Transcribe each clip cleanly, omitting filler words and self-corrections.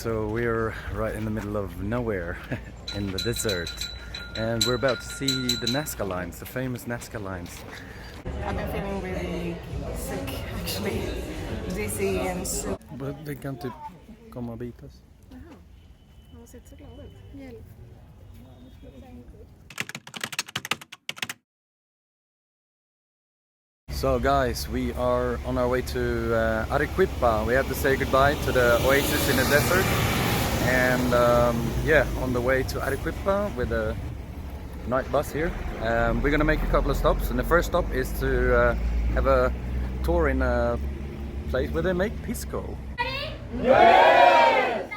So we're right in the middle of nowhere in the desert, and we're about to see the Nazca Lines, the famous Nazca Lines. I've been feeling really sick actually, dizzy and so... Vi kan typ komma och bita oss. Jaha, de har sett så glada ut. Hjälp. So guys, we are on our way to Arequipa. We have to say goodbye to the oasis in the desert, and yeah, on the way to Arequipa with a night bus here. We're gonna make a couple of stops, and the first stop is to have a tour in a place where they make pisco. Yes!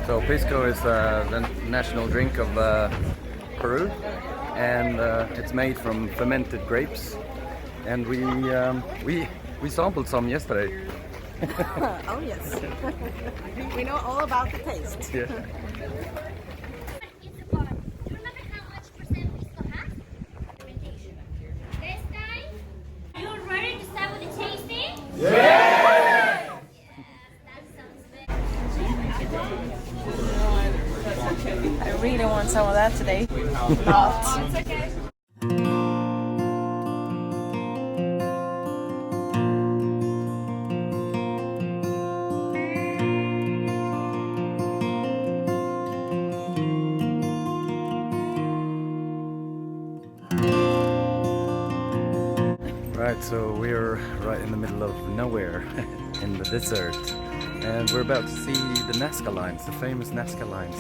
So pisco is the national drink of Peru, and it's made from fermented grapes, and we sampled some yesterday. Oh yes, we know all about the taste. Yeah. I really want some of that today. Not. It's okay. Right, so we're right in the middle of nowhere in the desert, and we're about to see the Nazca Lines, the famous Nazca Lines.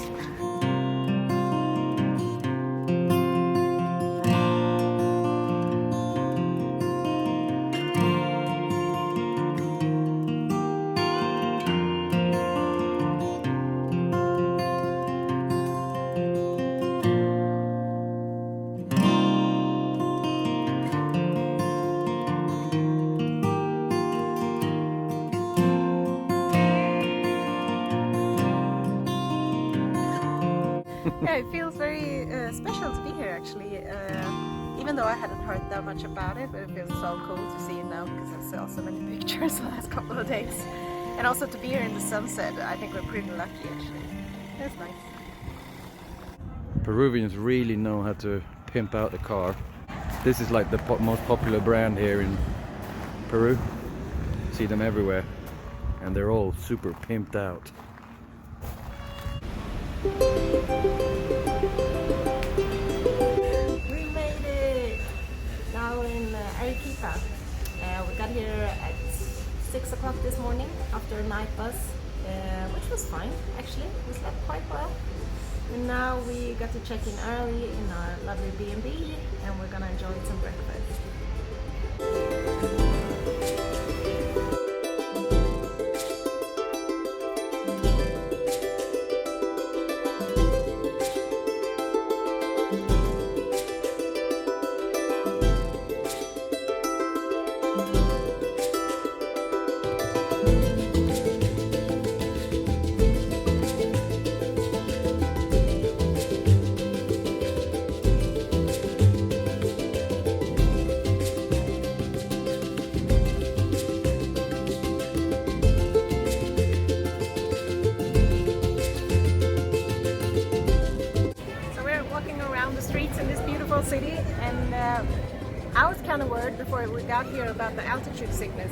Yeah, it feels very special to be here actually, even though I hadn't heard that much about it, but it feels so cool to see it now because I saw so many pictures the last couple of days. And also to be here in the sunset, I think we're pretty lucky actually. It's nice. Peruvians really know how to pimp out the car. This is like the most popular brand here in Peru. See them everywhere, and they're all super pimped out. We made it! Now in Arequipa. We got here at 6 o'clock this morning after a night bus, which was fine actually. We slept quite well. And now we got to check in early in our lovely B&B, and we're gonna enjoy some breakfast. City, and I was kind of worried before we got here about the altitude sickness.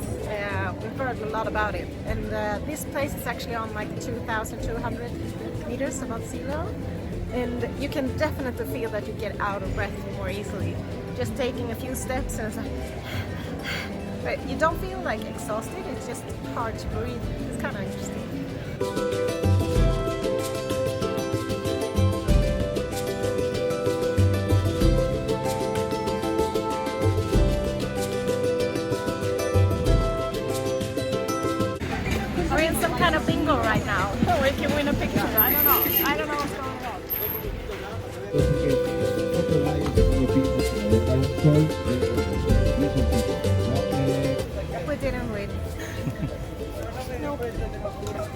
We've heard a lot about it, and this place is actually on like 2,200 meters above sea level, and you can definitely feel that you get out of breath more easily just taking a few steps, and it's like but you don't feel like exhausted, it's just hard to breathe. It's kind of interesting. Some kind of bingo right now. We can win a picture. I don't know. I don't know what's going on. We didn't win. Nope.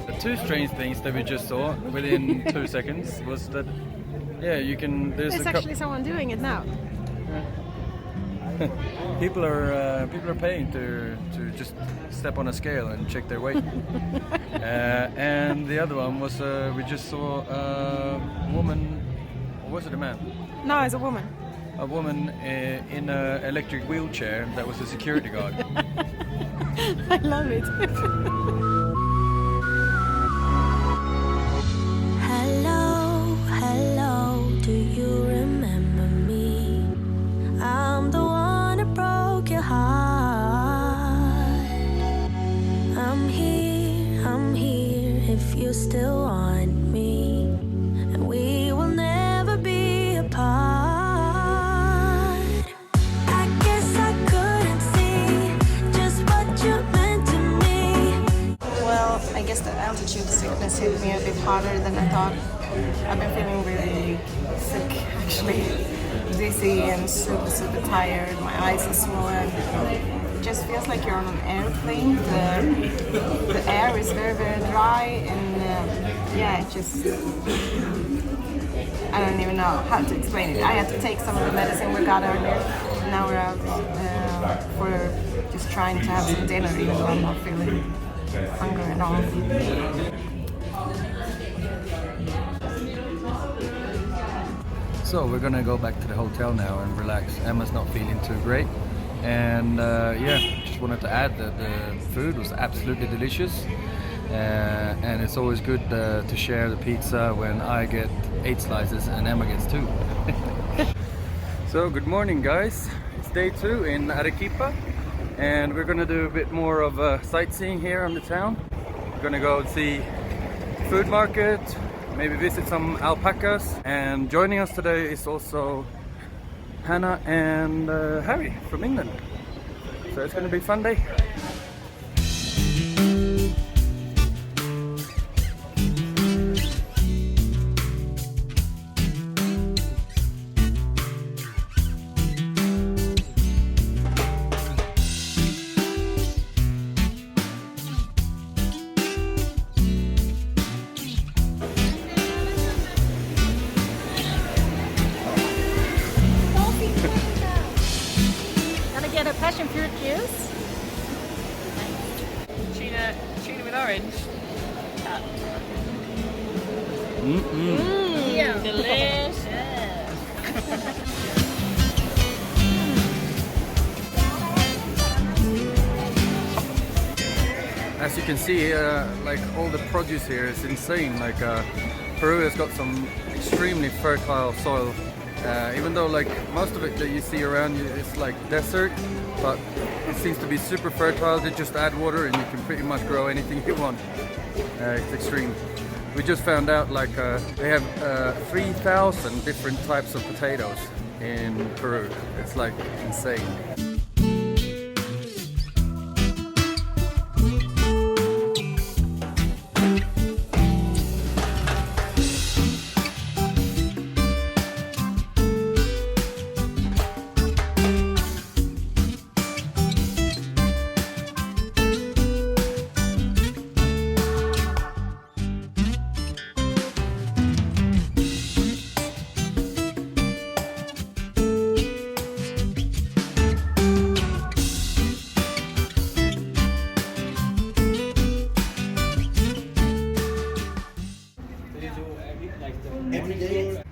The two strange things that we just saw within 2 seconds was that, yeah, you can. There's actually someone doing it now. People are paying to just step on a scale and check their weight. And the other one was we just saw a woman, or was it a man? No, it's a woman. A woman in an electric wheelchair that was a security guard. I love it. Hello, hello, do you remember me? I'm the one that broke your heart. I'm here if you still want me. And we will never be apart. I guess I couldn't see just what you meant to me. Well, I guess the altitude sickness hit me a bit harder than I thought. I've been feeling really sick, actually. Dizzy and super tired. My eyes are swollen. It just feels like you're on an airplane. The air is very dry, and yeah, it just, I don't even know how to explain it. I had to take some of the medicine we got earlier. Now we're out for just trying to have some dinner, even though I'm not feeling hungry at all. So we're gonna go back to the hotel now and relax. Emma's not feeling too great, and yeah, just wanted to add that the food was absolutely delicious, and it's always good to share the pizza when I get 8 slices and Emma gets 2. So good morning, guys. It's day 2 in Arequipa, and we're gonna do a bit more of sightseeing here in the town. We're gonna go see food market, maybe visit some alpacas, and joining us today is also Hannah and Harry from England. So it's going to be a fun day. Gonna get a passion fruit juice. Tuna with orange. Yeah. Delicious. As you can see, like all the produce here is insane. Like Peru has got some extremely fertile soil. Even though like most of it that you see around you is like desert, but it seems to be super fertile. They just add water and you can pretty much grow anything you want. It's extreme. We just found out like they have 3,000 different types of potatoes in Peru. It's like insane.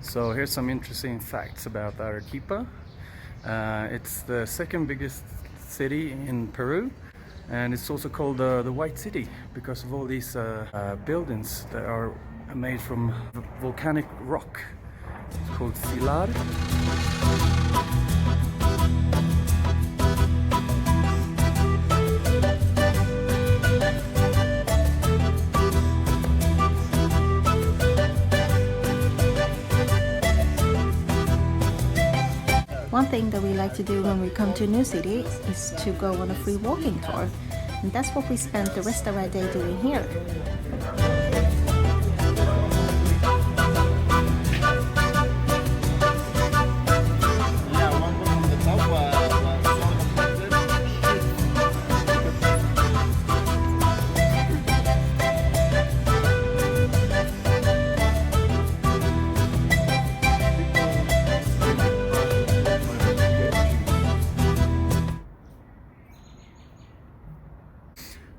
So here's some interesting facts about Arequipa. It's the second biggest city in Peru, and it's also called the White City because of all these buildings that are made from volcanic rock. It's called Silar. One thing that we like to do when we come to a new city is to go on a free walking tour. And that's what we spent the rest of our day doing here.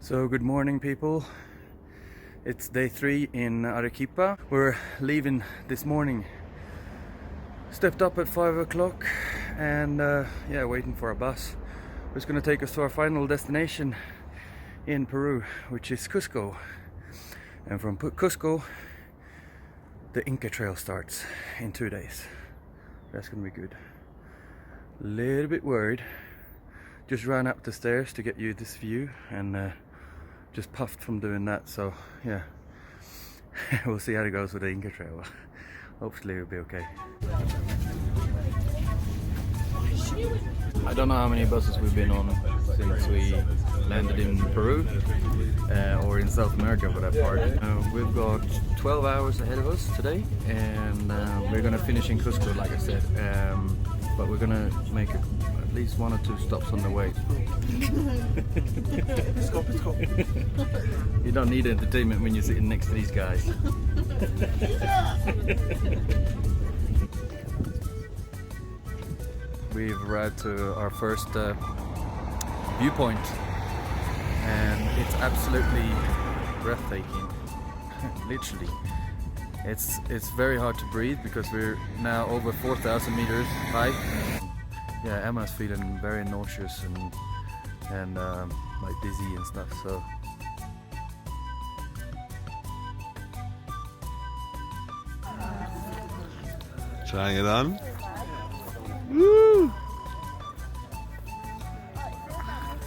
So good morning, people. It's day 3 in Arequipa. We're leaving this morning. Stepped up at 5 o'clock and yeah, waiting for a bus. It's gonna take us to our final destination in Peru, which is Cusco. And from Cusco, the Inca Trail starts in 2 days. That's gonna be good. A little bit worried. Just ran up the stairs to get you this view and just puffed from doing that, so yeah. We'll see how it goes with the Inca Trail. Hopefully it'll be okay. I don't know how many buses we've been on since we landed in Peru or in South America for that part. We've got 12 hours ahead of us today, and we're gonna finish in Cusco, like I said, but we're gonna make at least 1 or 2 stops on the way. You don't need entertainment when you're sitting next to these guys. We've arrived to our first viewpoint, and it's absolutely breathtaking. Literally, it's very hard to breathe because we're now over 4,000 meters high. Yeah, Emma's feeling very nauseous and like dizzy and stuff. So trying it on. woo!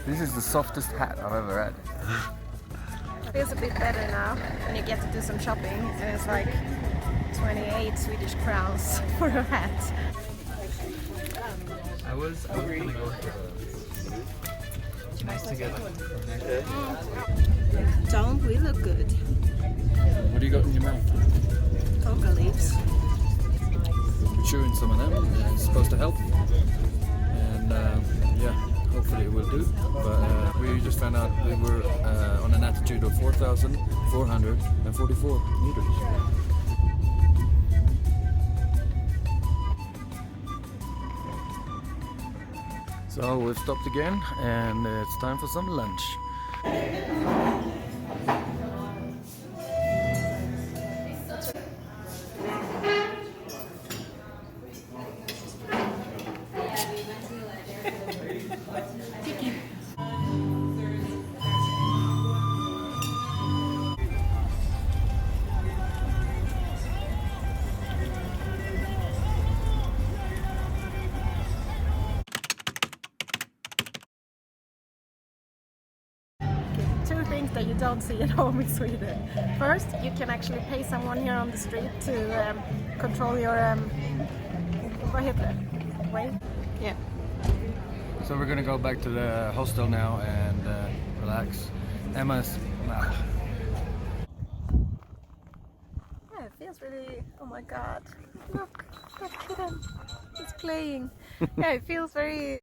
This is the softest hat I've ever had. Feels a bit better now when you get to do some shopping, and it's like 28 Swedish crowns for a hat. I was gonna go for nice together. Don't we look good? What do you got in your mouth? Coca leaves. Chewing some of them. It's supposed to help, and yeah, hopefully it will do. But we just found out we were on an altitude of 4,444 meters. So we've stopped again, and it's time for some lunch. Two things that you don't see at home in Sweden. First, you can actually pay someone here on the street to control your vad heter det? Weight? Yeah. So we're gonna go back to the hostel now and relax. Emma's Yeah, it feels really. Oh my God! Look at him. He's playing. Yeah, it feels very.